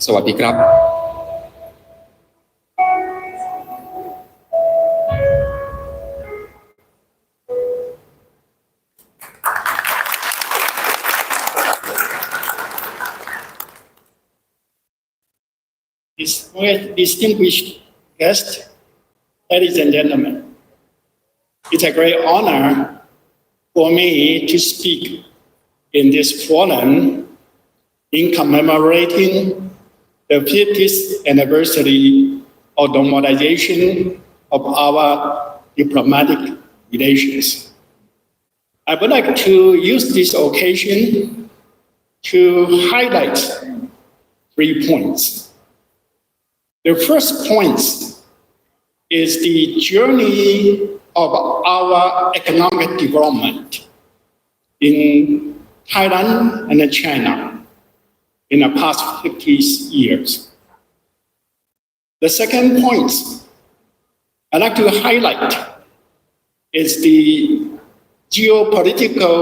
สวัสดีครับ Distinguished guests, ladies and gentlemen, it's a great honor for me to speak in this forum in commemorating the 50th anniversary of the normalization of our diplomatic relations. I would like to use this occasion to highlight 3 points. The first point is the journey of our economic development in Thailand and China in the past 50 years. The second point I'd like to highlight is the geopolitical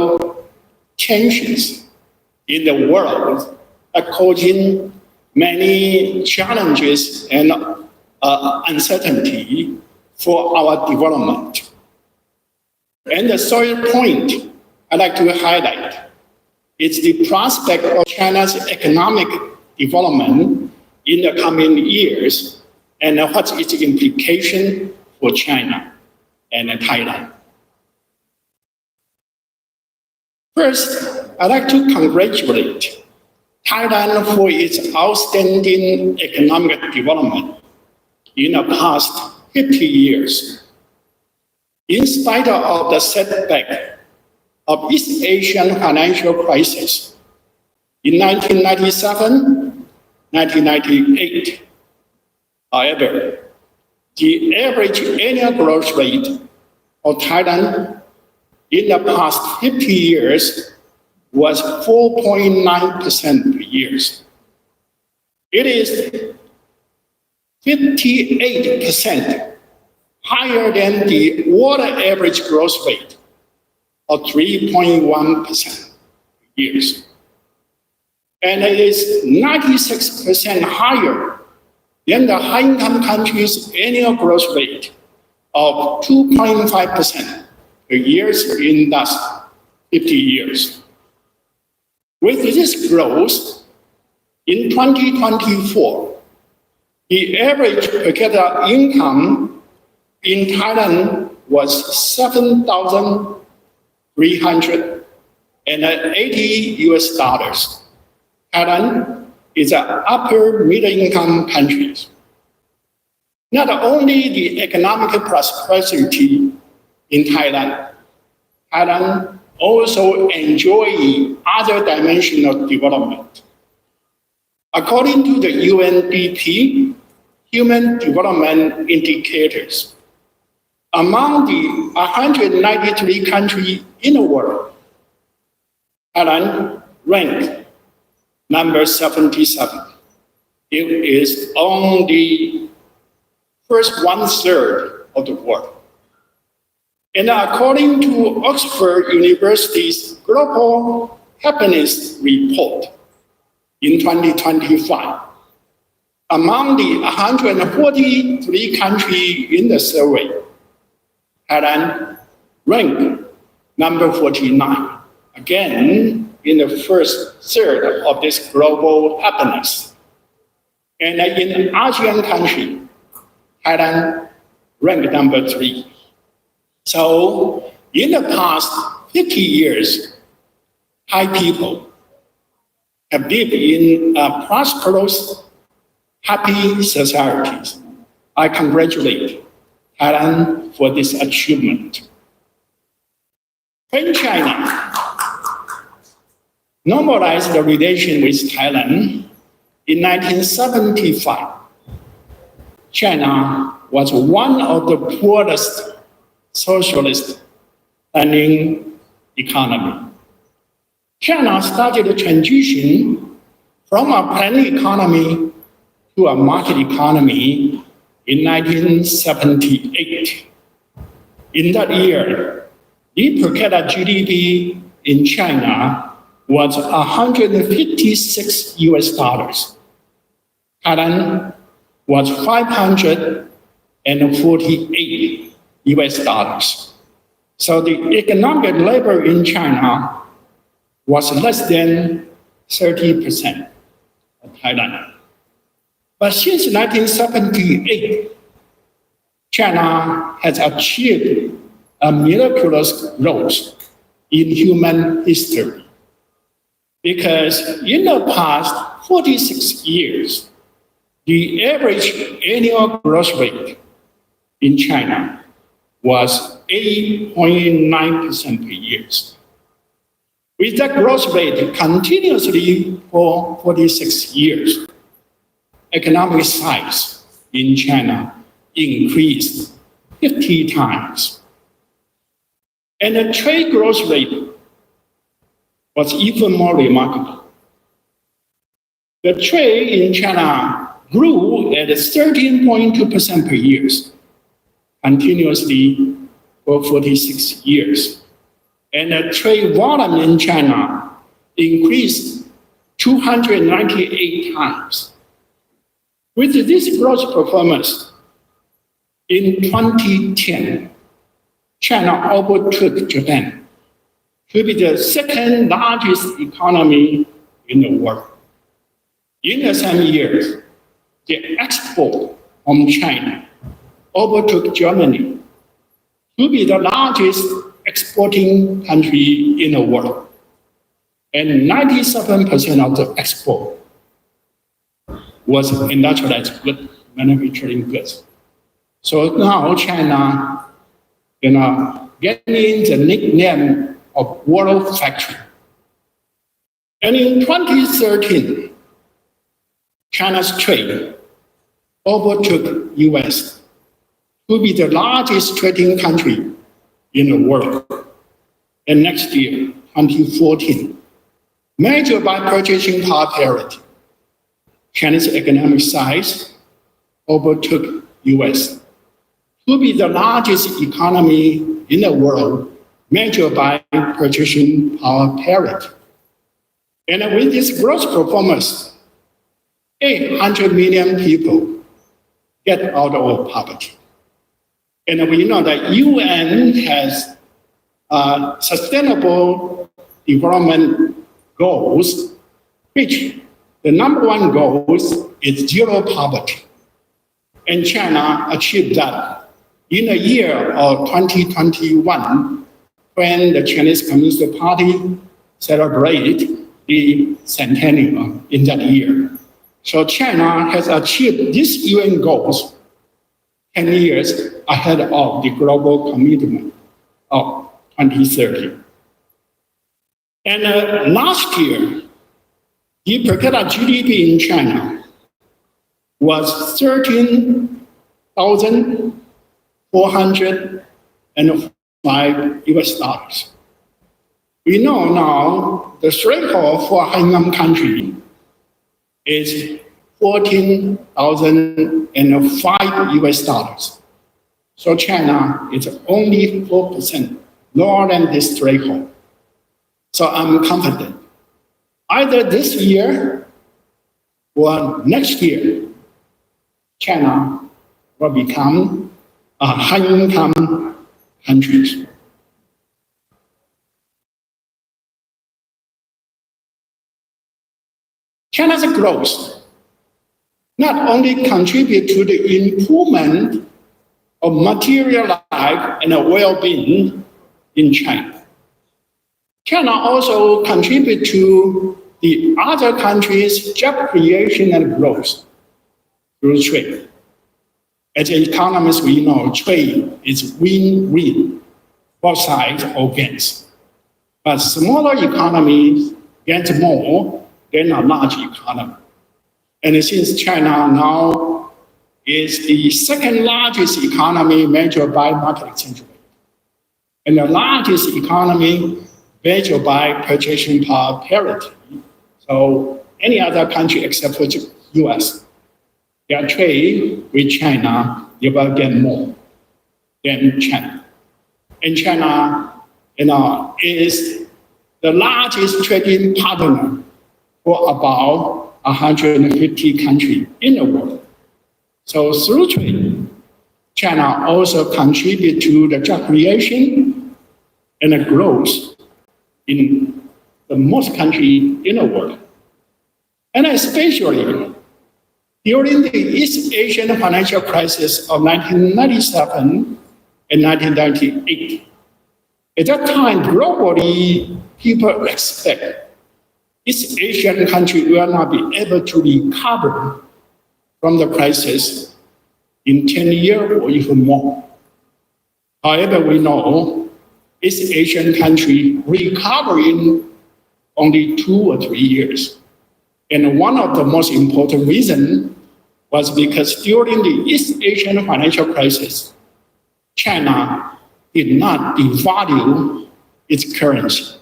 tensions in the world are causing many challenges and uncertainty for our development. And the third point I'd like to highlight is the prospect of China's economic development in the coming years and what's its implication for China and Thailand. First, I'd like to congratulate Thailand for its outstanding economic development in the past 50 years. In spite of the setback of East Asian financial crisis in 1997, 1998, however, the average annual growth rate of Thailand in the past 50 years was 4.9% per year. It is 58% higher than the world average growth rate of 3.1% per year. And it is 96% higher than the high-income countries' annual growth rate of 2.5% per year in the last 50 years. With this growth, in 2024, the average per capita income in Thailand was $7,380. Thailand is an upper middle income country. Not only the economic prosperity in Thailand also enjoy other dimensions of development. According to the UNDP, Human Development Indicators, among the 193 countries in the world, Thailand ranked number 77. It is on the first 1/3 of the world. And according to Oxford University's Global Happiness Report in 2025, among the 143 countries in the survey, Thailand ranked number 49, again in the first third of this global happiness. And in ASEAN country, Thailand ranked number 3. So, in the past 50 years, Thai people have lived in prosperous, happy societies. I congratulate Thailand for this achievement. When China normalized the relation with Thailand in 1975, China was one of the poorest socialist planning economy. China started a transition from a planned economy to a market economy in 1978. In that year, the per capita GDP in China was $156. Thailand was $548 US. So the economic labor in China was less than 30% of Thailand. But since 1978, China has achieved a miraculous growth in human history. Because in the past 46 years, the average annual growth rate in China was 8.9% per year. With that growth rate continuously for 46 years, economic size in China increased 50 times. And the trade growth rate was even more remarkable. The trade in China grew at 13.2% per year, continuously for 46 years. And the trade volume in China increased 298 times. With this growth performance, in 2010, China overtook Japan to be the second largest economy in the world. In the same year, the export from China overtook Germany to be the largest exporting country in the world. And 97% of the export was industrialized goods, manufacturing goods. So now China, getting the nickname of World Factory. And in 2013, China's trade overtook US to be the largest trading country in the world. And next year, 2014, measured by purchasing power parity, China's economic size overtook US to be the largest economy in the world measured by purchasing power parity. And with this growth performance, 800 million people get out of poverty. And we know that UN has sustainable development goals, which the number one goal is zero poverty. And China achieved that in the year of 2021, when the Chinese Communist Party celebrated the centennial in that year. So China has achieved these UN goals 10 years ahead of the global commitment of 2030. And last year, the per capita GDP in China was $13,405. We know now the threshold for high-income country is $14,005. So China is only 4% lower than this threshold. So I'm confident either this year or next year, China will become a high-income country. China's growth not only contribute to the improvement of material life and well-being in China. China also contribute to the other countries' job creation and growth through trade. As economists, we know trade is win-win, both sides or gains. But smaller economies get more than a large economy. And since China now is the second largest economy measured by market exchange rate, and the largest economy measured by purchasing power parity, so any other country except for US, their trade with China, they will get more than China. And China, is the largest trading partner for about 150 countries in the world. So through trade, China also contributes to the job creation and the growth in the most countries in the world. And especially during the East Asian financial crisis of 1997 and 1998. At that time, globally, people expect East Asian countries will not be able to recover from the crisis in 10 years or even more. However, we know East Asian countries recover in only 2 or 3 years. And one of the most important reasons was because during the East Asian financial crisis, China did not devalue its currency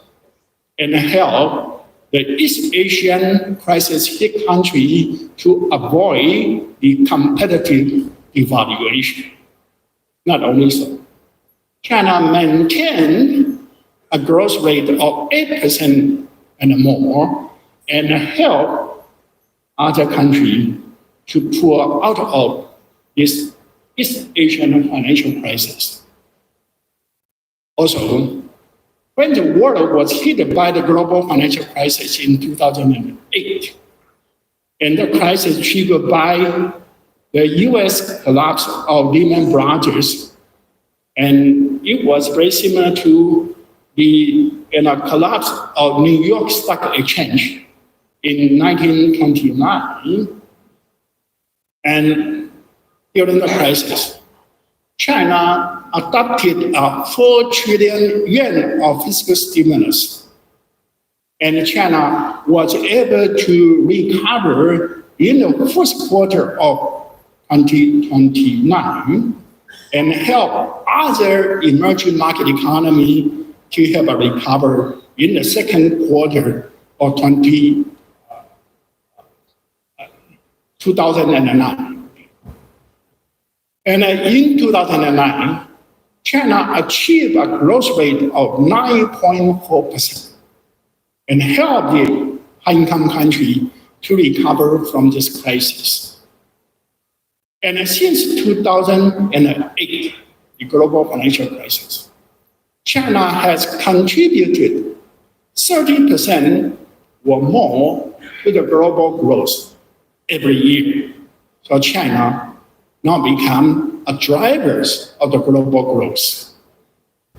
and helped the East Asian crisis-hit country to avoid the competitive devaluation. Not only so, China maintained a growth rate of 8% and more and helped other countries to pull out of this East Asian financial crisis. Also, when the world was hit by the global financial crisis in 2008, and the crisis triggered by the US collapse of Lehman Brothers, and it was very similar to the collapse of New York Stock Exchange in 1929. And during the crisis, China adopted a 4 trillion yuan of fiscal stimulus. And China was able to recover in the first quarter of 2029 and help other emerging market economies to have a recover in the second quarter of 2009. And in 2009, China achieved a growth rate of 9.4% and helped the high-income country to recover from this crisis. And since 2008, the global financial crisis, China has contributed 30% or more to the global growth every year. So China now become a drivers of the global growth.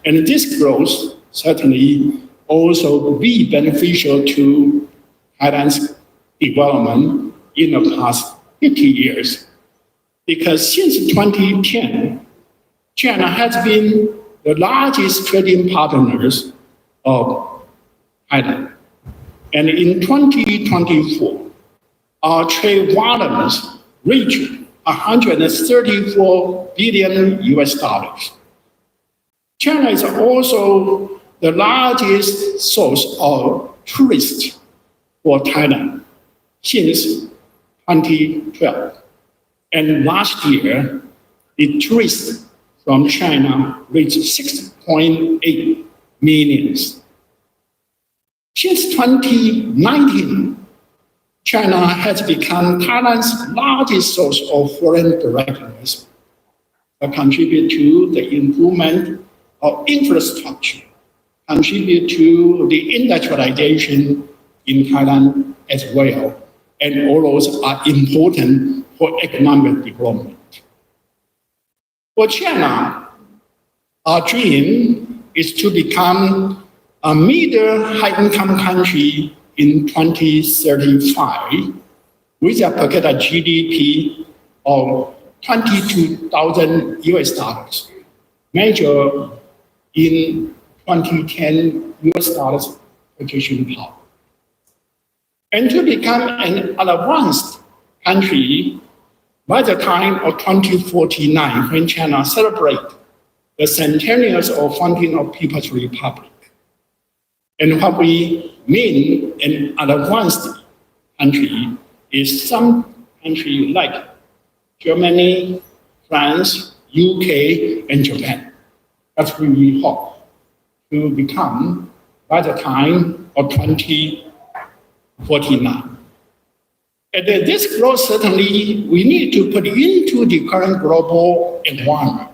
And this growth certainly also be beneficial to Thailand's development in the past 50 years. Because since 2010, China has been the largest trading partners of Thailand. And in 2024, our trade volumes reached $134 billion US. China is also the largest source of tourists for Thailand since 2012. And last year, the tourists from China reached 6.8 million. Since 2019, China has become Thailand's largest source of foreign direct investment, contribute to the improvement of infrastructure, contribute to the industrialization in Thailand as well, and all those are important for economic development. For China, our dream is to become a middle high-income country in 2035 with a per capita GDP of $22,000 US, measured in 2010 US purchasing power. And to become an advanced country by the time of 2049, when China celebrates the centennials of founding of People's Republic. And what we mean an advanced country is some country like Germany, France, UK, and Japan. That's what we hope to become by the time of 2049. And this growth certainly we need to put into the current global environment.